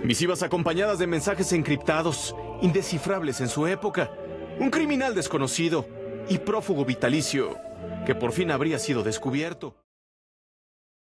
Misivas acompañadas de mensajes encriptados, indescifrables en su época. Un criminal desconocido y prófugo vitalicio que por fin habría sido descubierto.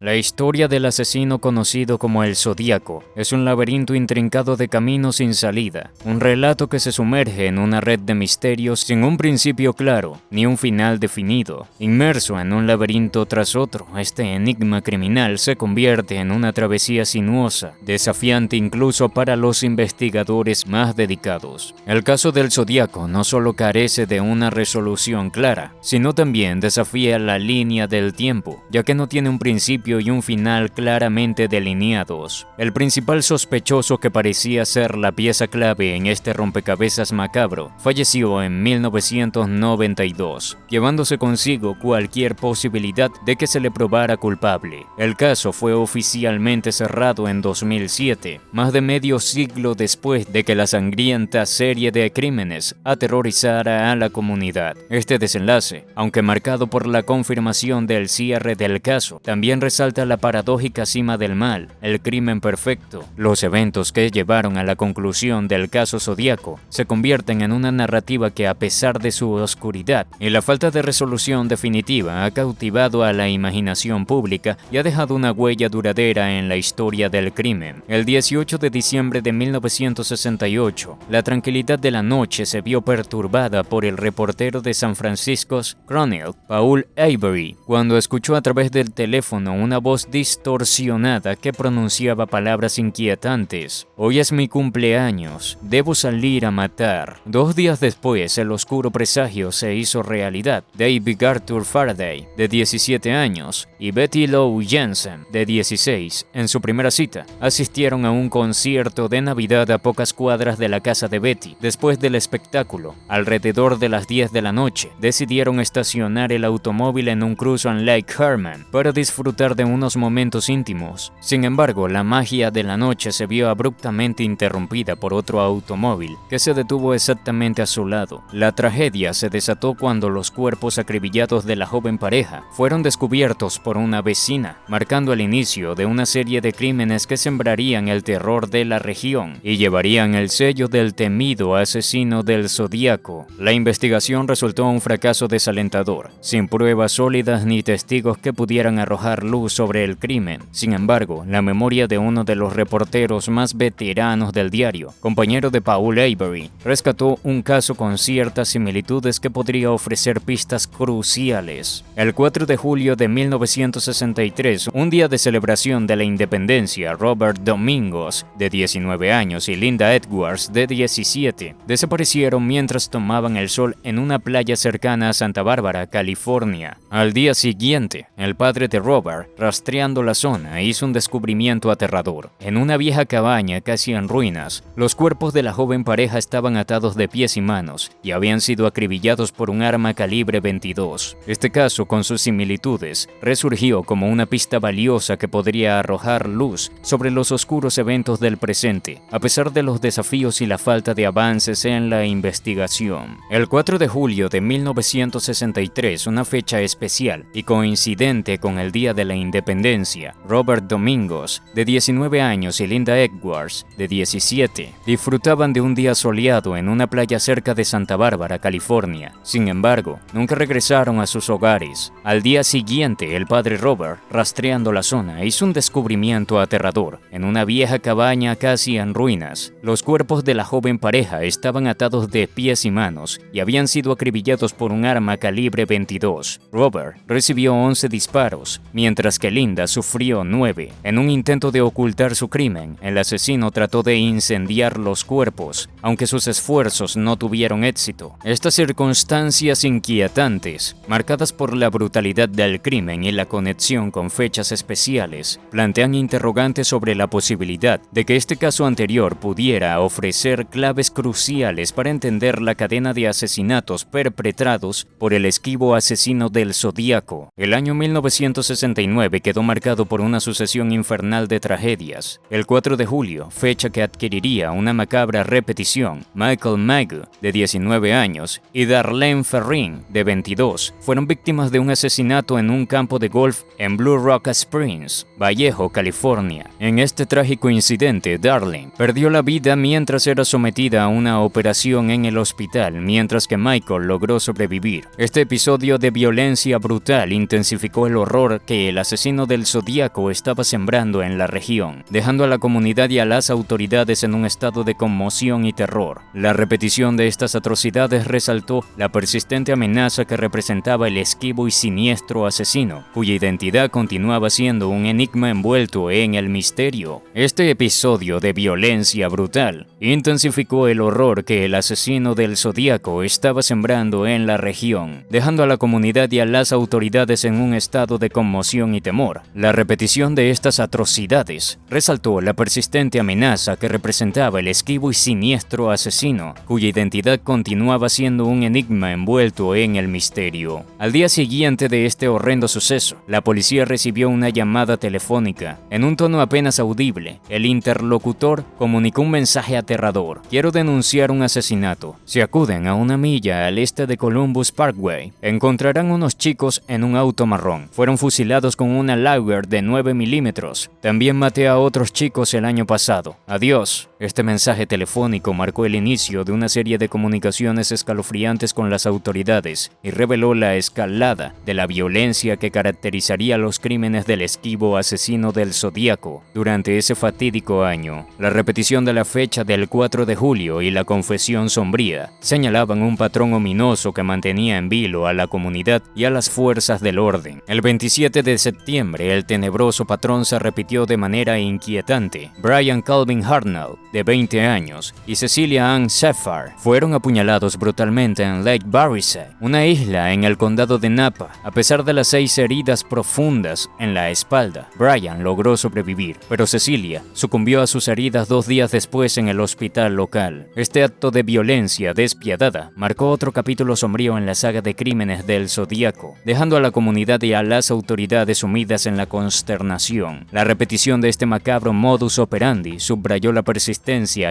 La historia del asesino conocido como el Zodíaco es un laberinto intrincado de caminos sin salida, un relato que se sumerge en una red de misterios sin un principio claro ni un final definido. Inmerso en un laberinto tras otro, este enigma criminal se convierte en una travesía sinuosa, desafiante incluso para los investigadores más dedicados. El caso del Zodíaco no solo carece de una resolución clara, sino también desafía la línea del tiempo, ya que no tiene un principio y un final claramente delineados. El principal sospechoso, que parecía ser la pieza clave en este rompecabezas macabro, falleció en 1992, llevándose consigo cualquier posibilidad de que se le probara culpable. El caso fue oficialmente cerrado en 2007, más de medio siglo después de que la sangrienta serie de crímenes aterrorizara a la comunidad. Este desenlace, aunque marcado por la confirmación del cierre del caso, también resalta la paradójica cima del mal, el crimen perfecto. Los eventos que llevaron a la conclusión del caso Zodíaco se convierten en una narrativa que, a pesar de su oscuridad y la falta de resolución definitiva, ha cautivado a la imaginación pública y ha dejado una huella duradera en la historia del crimen. El 18 de diciembre de 1968, la tranquilidad de la noche se vio perturbada por el reportero de San Francisco's Chronicle, Paul Avery, cuando escuchó a través del teléfono una voz distorsionada que pronunciaba palabras inquietantes. Hoy es mi cumpleaños, debo salir a matar. 2 días después, el oscuro presagio se hizo realidad. David Arthur Faraday, de 17 años, y Betty Lou Jensen, de 16, en su primera cita, asistieron a un concierto de Navidad a pocas cuadras de la casa de Betty. Después del espectáculo, alrededor de las 10 de la noche, decidieron estacionar el automóvil en un cruzo en Lake Herman para disfrutar de unos momentos íntimos. Sin embargo, la magia de la noche se vio abruptamente interrumpida por otro automóvil que se detuvo exactamente a su lado. La tragedia se desató cuando los cuerpos acribillados de la joven pareja fueron descubiertos por una vecina, marcando el inicio de una serie de crímenes que sembrarían el terror de la región y llevarían el sello del temido asesino del Zodíaco. La investigación resultó un fracaso desalentador, sin pruebas sólidas ni testigos que pudieran arrojar luz sobre el crimen. Sin embargo, la memoria de uno de los reporteros más veteranos del diario, compañero de Paul Avery, rescató un caso con ciertas similitudes que podría ofrecer pistas cruciales. El 4 de julio de 1963, un día de celebración de la independencia, Robert Domingos, de 19 años, y Linda Edwards, de 17, desaparecieron mientras tomaban el sol en una playa cercana a Santa Bárbara, California. Al día siguiente, el padre de Robert, rastreando la zona, hizo un descubrimiento aterrador. En una vieja cabaña casi en ruinas, los cuerpos de la joven pareja estaban atados de pies y manos y habían sido acribillados por un arma calibre 22. Este caso, con sus similitudes, resurgió como una pista valiosa que podría arrojar luz sobre los oscuros eventos del presente, a pesar de los desafíos y la falta de avances en la investigación. El 4 de julio de 1963, una fecha especial y coincidente con el Día de la Independencia, Robert Domingos, de 19 años, y Linda Edwards, de 17, disfrutaban de un día soleado en una playa cerca de Santa Bárbara, California. Sin embargo, nunca regresaron a sus hogares. Al día siguiente, el padre Robert, rastreando la zona, hizo un descubrimiento aterrador. En una vieja cabaña casi en ruinas, los cuerpos de la joven pareja estaban atados de pies y manos y habían sido acribillados por un arma calibre 22. Robert recibió 11 disparos, mientras que Linda sufrió 9. En un intento de ocultar su crimen, el asesino trató de incendiar los cuerpos, aunque sus esfuerzos no tuvieron éxito. Estas circunstancias inquietantes, marcadas por la brutalidad del crimen y la conexión con fechas especiales, plantean interrogantes sobre la posibilidad de que este caso anterior pudiera ofrecer claves cruciales para entender la cadena de asesinatos perpetrados por el esquivo asesino del Zodíaco. El año 1969 2009 quedó marcado por una sucesión infernal de tragedias. El 4 de julio, fecha que adquiriría una macabra repetición, Michael Magoo, de 19 años, y Darlene Ferrin, de 22, fueron víctimas de un asesinato en un campo de golf en Blue Rock Springs, Vallejo, California. En este trágico incidente, Darlene perdió la vida mientras era sometida a una operación en el hospital, mientras que Michael logró sobrevivir. Este episodio de violencia brutal intensificó el horror que el asesino del Zodíaco estaba sembrando en la región, dejando a la comunidad y a las autoridades en un estado de conmoción y terror. La repetición de estas atrocidades resaltó la persistente amenaza que representaba el esquivo y siniestro asesino, cuya identidad continuaba siendo un enigma envuelto en el misterio. Este episodio de violencia brutal intensificó el horror que el asesino del Zodíaco estaba sembrando en la región, dejando a la comunidad y a las autoridades en un estado de conmoción y temor. La repetición de estas atrocidades resaltó la persistente amenaza que representaba el esquivo y siniestro asesino, cuya identidad continuaba siendo un enigma envuelto en el misterio. Al día siguiente de este horrendo suceso, la policía recibió una llamada telefónica. En un tono apenas audible, el interlocutor comunicó un mensaje aterrador: "Quiero denunciar un asesinato. Si acuden a una milla al este de Columbus Parkway, encontrarán unos chicos en un auto marrón. Fueron fusilados con una Luger de 9 milímetros. También maté a otros chicos el año pasado. Adiós". Este mensaje telefónico marcó el inicio de una serie de comunicaciones escalofriantes con las autoridades y reveló la escalada de la violencia que caracterizaría los crímenes del esquivo asesino del Zodíaco durante ese fatídico año. La repetición de la fecha del 4 de julio y la confesión sombría señalaban un patrón ominoso que mantenía en vilo a la comunidad y a las fuerzas del orden. El 27 de septiembre, el tenebroso patrón se repitió de manera inquietante. Brian Calvin Hartnell, de 20 años, y Cecilia Ann Shepard fueron apuñalados brutalmente en Lake Barisay, una isla en el condado de Napa. A pesar de las 6 heridas profundas en la espalda, Brian logró sobrevivir, pero Cecilia sucumbió a sus heridas 2 días después en el hospital local. Este acto de violencia despiadada marcó otro capítulo sombrío en la saga de crímenes del Zodíaco, dejando a la comunidad y a las autoridades sumidas en la consternación. La repetición de este macabro modus operandi subrayó la persistencia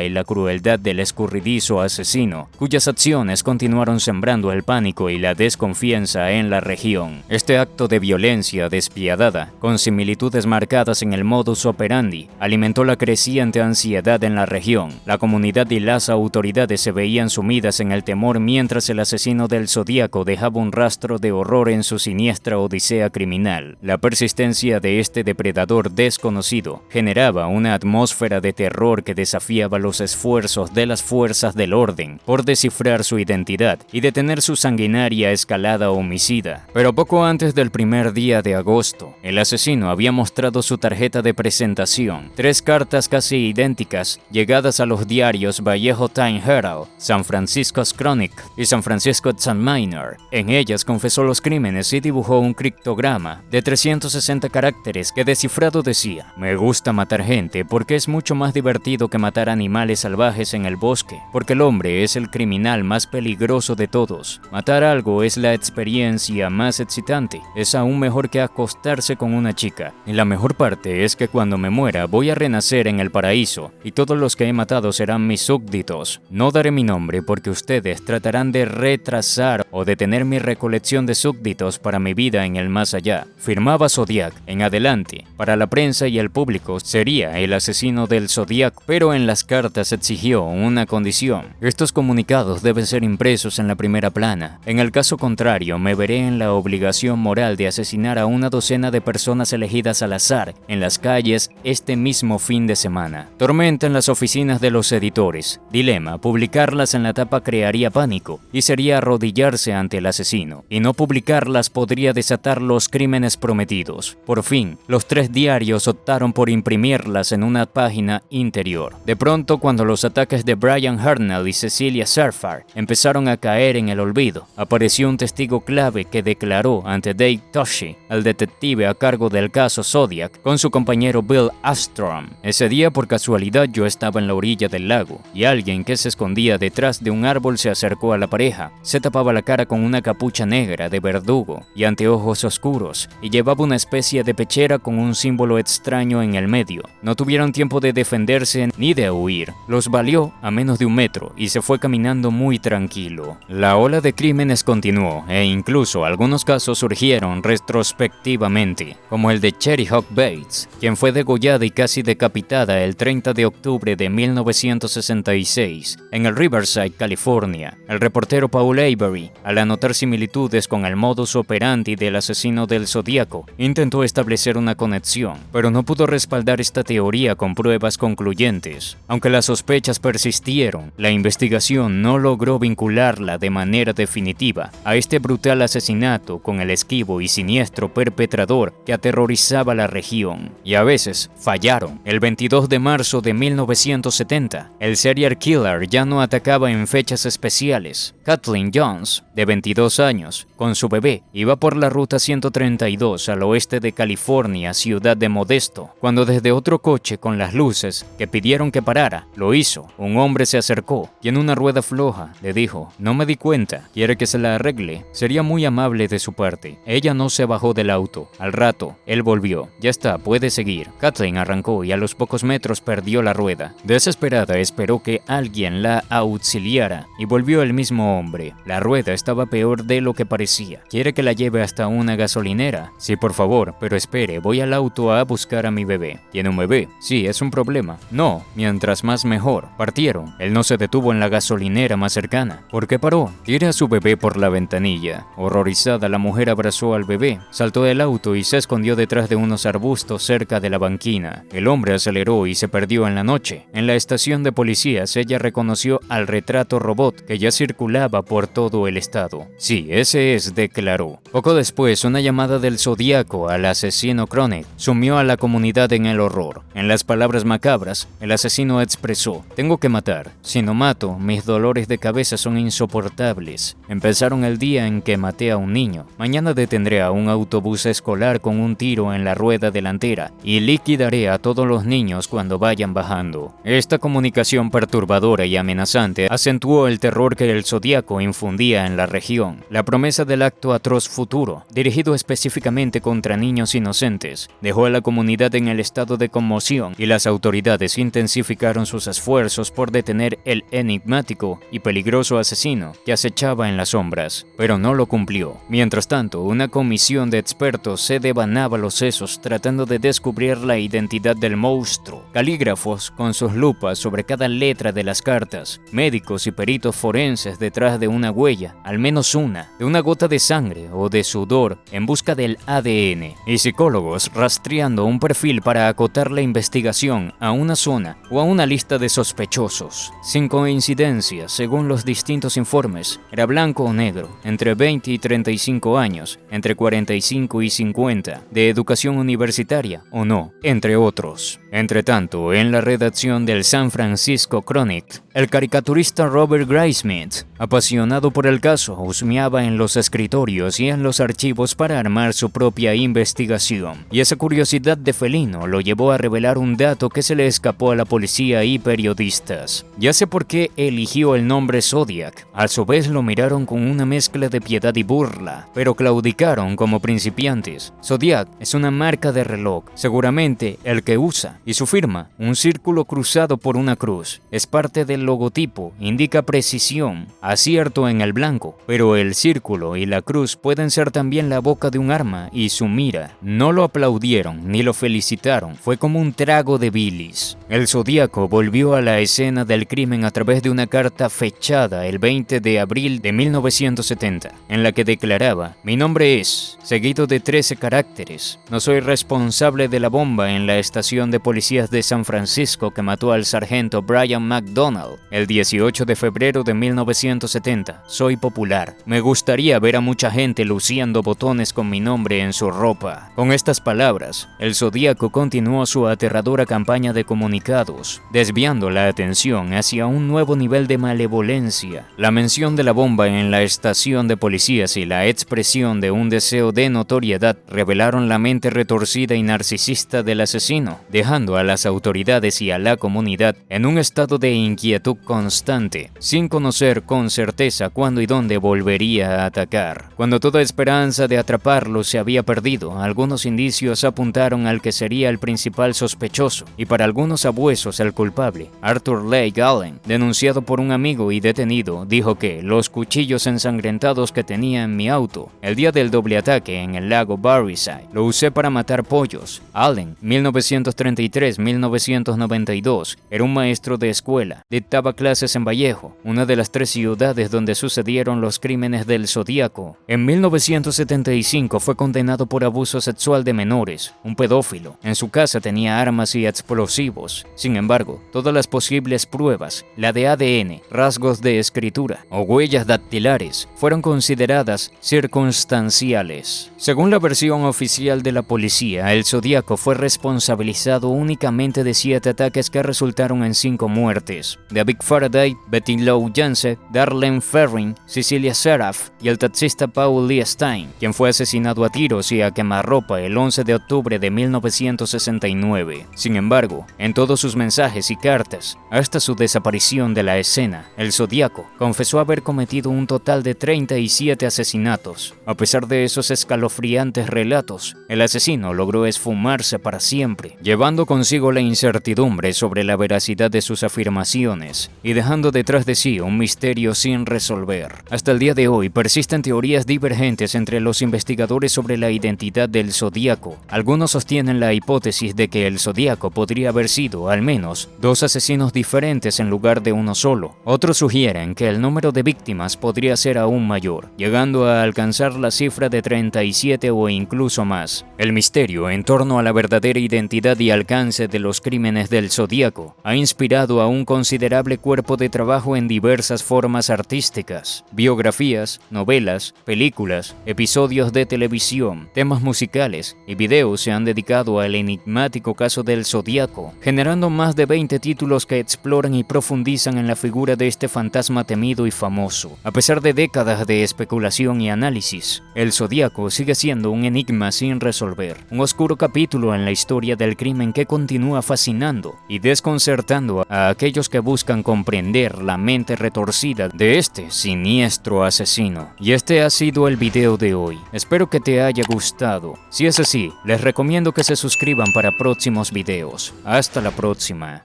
y la crueldad del escurridizo asesino, cuyas acciones continuaron sembrando el pánico y la desconfianza en la región. Este acto de violencia despiadada, con similitudes marcadas en el modus operandi, alimentó la creciente ansiedad en la región. La comunidad y las autoridades se veían sumidas en el temor mientras el asesino del Zodíaco dejaba un rastro de horror en su siniestra odisea criminal. La persistencia de este depredador desconocido generaba una atmósfera de terror que desafiaba los esfuerzos de las fuerzas del orden por descifrar su identidad y detener su sanguinaria escalada homicida. Pero poco antes del primer día de agosto, el asesino había mostrado su tarjeta de presentación: 3 cartas casi idénticas llegadas a los diarios Vallejo Time Herald, San Francisco Chronicle y San Francisco Examiner. En ellas confesó los crímenes y dibujó un criptograma de 360 caracteres que descifrado decía: "Me gusta matar gente porque es mucho más divertido que matar animales salvajes en el bosque, porque el hombre es el criminal más peligroso de todos. Matar algo es la experiencia más excitante, es aún mejor que acostarse con una chica. Y la mejor parte es que cuando me muera voy a renacer en el paraíso, y todos los que he matado serán mis súbditos. No daré mi nombre porque ustedes tratarán de retrasar o detener mi recolección de súbditos para mi vida en el más allá". Firmaba Zodiac. En adelante, para la prensa y el público, sería el asesino del Zodíaco, pero en las cartas exigió una condición: "Estos comunicados deben ser impresos en la primera plana. En el caso contrario, me veré en la obligación moral de asesinar a una docena de personas elegidas al azar en las calles este mismo fin de semana". Tormenta en las oficinas de los editores. Dilema: publicarlas en la tapa crearía pánico y sería arrodillarse ante el asesino, y no publicarlas podría desatar los crímenes prometidos. Por fin, los 3 diarios optaron por imprimirlas en una página interior. De pronto, cuando los ataques de Brian Hartnell y Cecilia Shepard empezaron a caer en el olvido, apareció un testigo clave que declaró ante Dave Toschi, el detective a cargo del caso Zodiac, con su compañero Bill Astrom. "Ese día, por casualidad, yo estaba en la orilla del lago, y alguien que se escondía detrás de un árbol se acercó a la pareja. Se tapaba la cara con una capucha negra de verdugo y anteojos oscuros, y llevaba Llevaba una especie de pechera con un símbolo extraño en el medio. No tuvieron tiempo de defenderse ni de huir. Los valió a menos de 1 metro y se fue caminando muy tranquilo. La ola de crímenes continuó e incluso algunos casos surgieron retrospectivamente, como el de Cherry Hawk Bates, quien fue degollada y casi decapitada el 30 de octubre de 1966 en el Riverside, California. El reportero Paul Avery, al anotar similitudes con el modus operandi del asesino del Zodíaco, intentó establecer una conexión, pero no pudo respaldar esta teoría con pruebas concluyentes. Aunque las sospechas persistieron, la investigación no logró vincularla de manera definitiva a este brutal asesinato con el esquivo y siniestro perpetrador que aterrorizaba la región. Y a veces fallaron. El 22 de marzo de 1970, el serial killer ya no atacaba en fechas especiales. Kathleen Jones, de 22 años, con su bebé, iba por la ruta 132 al oeste de California, ciudad de Modesto, cuando desde otro coche con las luces que pidieron que parara, lo hizo. Un hombre se acercó y en una rueda floja le dijo: «No me di cuenta, ¿quiere que se la arregle?». Sería muy amable de su parte. Ella no se bajó del auto. Al rato, él volvió. «Ya está, puede seguir». Kathleen arrancó y a los pocos metros perdió la rueda. Desesperada, esperó que alguien la auxiliara y volvió el mismo hombre. La rueda estaba peor de lo que parecía. «¿Quiere que la lleve hasta una gasolinera?». «Sí, por favor, pero espere, voy al auto a buscar a mi bebé». «¿Tiene un bebé?». «Sí, es un problema». «No, mientras más mejor». Partieron. Él no se detuvo en la gasolinera más cercana. ¿Por qué paró? «Tire a su bebé por la ventanilla». Horrorizada, la mujer abrazó al bebé, saltó del auto y se escondió detrás de unos arbustos cerca de la banquina. El hombre aceleró y se perdió en la noche. En la estación de policías, ella reconoció al retrato robot que ya circulaba por todo el estado. «Sí, ese es», declaró. Poco después, una llamada del Zodíaco al asesino Chronic sumió a la comunidad en el horror. En las palabras macabras, el asesino expresó: «Tengo que matar. Si no mato, mis dolores de cabeza son insoportables. Empezaron el día en que maté a un niño. Mañana detendré a un autobús escolar con un tiro en la rueda delantera y liquidaré a todos los niños cuando vayan bajando». Esta comunicación perturbadora y amenazante acentuó el terror que el Zodíaco infundía en la región. La promesa del acto atroz futuro, dirigido específicamente contra niños inocentes, dejó a la comunidad en el estado de conmoción y las autoridades intensificaron sus esfuerzos por detener el enigmático y peligroso asesino que acechaba en las sombras, pero no lo cumplió. Mientras tanto, una comisión de expertos se devanaba los sesos tratando de descubrir la identidad del monstruo. Calígrafos con sus lupas sobre cada letra de las cartas, médicos y peritos forenses detrás de una huella, al menos una, de una gota de sangre o de sudor en busca del ADN, y psicólogos rastreando un perfil para acotar la investigación a una zona o a una lista de sospechosos. Sin coincidencia, según los distintos informes, era blanco o negro, entre 20 y 35 años, entre 45 y 50, de educación universitaria o no, entre otros. Entretanto, en la redacción del San Francisco Chronicle, el caricaturista Robert Graysmith, apasionado por el caso, husmeaba en los escritorios y en los archivos para armar su propia investigación. Y esa curiosidad de felino lo llevó a revelar un dato que se le escapó a la policía y periodistas. Ya sé por qué eligió el nombre Zodiac. A su vez lo miraron con una mezcla de piedad y burla, pero claudicaron como principiantes. Zodiac es una marca de reloj, seguramente el que usa, y su firma, un círculo cruzado por una cruz, es parte del logotipo, indica precisión, acierto en el blanco, pero el círculo y la cruz pueden ser también la boca de un arma y su mira. No lo aplaudieron ni lo felicitaron, fue como un trago de bilis. El Zodíaco volvió a la escena del crimen a través de una carta fechada el 20 de abril de 1970, en la que declaraba: «Mi nombre es», seguido de 13 caracteres. «No soy responsable de la bomba en la estación de policías de San Francisco que mató al sargento Brian McDonald el 18 de febrero de 1970. Soy popular. Me gustaría ver a mucha gente luciendo botones con mi nombre en su ropa». Con estas palabras, el Zodíaco continuó su aterradora campaña de comunicados, desviando la atención hacia un nuevo nivel de malevolencia. La mención de la bomba en la estación de policías y la expresión de un deseo de notoriedad revelaron la mente retorcida y narcisista del asesino, dejando dejando a las autoridades y a la comunidad en un estado de inquietud constante, sin conocer con certeza cuándo y dónde volvería a atacar. Cuando toda esperanza de atraparlo se había perdido, algunos indicios apuntaron al que sería el principal sospechoso y para algunos abuesos el culpable. Arthur Lake Allen, denunciado por un amigo y detenido, dijo que los cuchillos ensangrentados que tenía en mi auto el día del doble ataque en el lago Barryside lo usé para matar pollos. Allen, 1933-1992, era un maestro de escuela. Dictaba clases en Vallejo, una de las 3 ciudades donde sucedieron los crímenes del Zodíaco. En 1975 fue condenado por abuso sexual de menores, un pedófilo. En su casa tenía armas y explosivos. Sin embargo, todas las posibles pruebas, la de ADN, rasgos de escritura o huellas dactilares, fueron consideradas circunstanciales. Según la versión oficial de la policía, el Zodíaco fue responsabilizado únicamente de 7 ataques que resultaron en 5 muertes. David Faraday, Betty Lou Janse, Darlene Ferrin, Cecilia Seraf y el taxista Paul Lee Stein, quien fue asesinado a tiros y a quemarropa el 11 de octubre de 1969. Sin embargo, en todos sus mensajes y cartas, hasta su desaparición de la escena, el Zodíaco confesó haber cometido un total de 37 asesinatos. A pesar de esos escalofriantes relatos, el asesino logró esfumarse para siempre, llevando consigo la incertidumbre sobre la veracidad de sus afirmaciones y dejando detrás de sí un misterio sin resolver. Hasta el día de hoy persisten teorías divergentes entre los investigadores sobre la identidad del Zodíaco. Algunos sostienen la hipótesis de que el Zodíaco podría haber sido, al menos, 2 asesinos diferentes en lugar de uno solo. Otros sugieren que el número de víctimas podría ser aún mayor, llegando a alcanzar la cifra de 37 o incluso más. El misterio en torno a la verdadera identidad y alcance de los crímenes del Zodíaco ha inspirado a un considerable cuerpo de trabajo en diversas formas artísticas, biografías, novelas, películas, episodios de televisión, temas musicales y videos se han dedicado al enigmático caso del Zodíaco, generando más de 20 títulos que exploran y profundizan en la figura de este fantasma temido y famoso. A pesar de décadas de especulación y análisis, el Zodíaco sigue siendo un enigma sin resolver, un oscuro capítulo en la historia del crimen que continúa fascinando y desconcertando a aquellos que buscan comprender la mente retorcida de este siniestro asesino. Y este ha sido el video de hoy. Espero que te haya gustado. Si es así, les recomiendo que se suscriban para próximos videos. Hasta la próxima.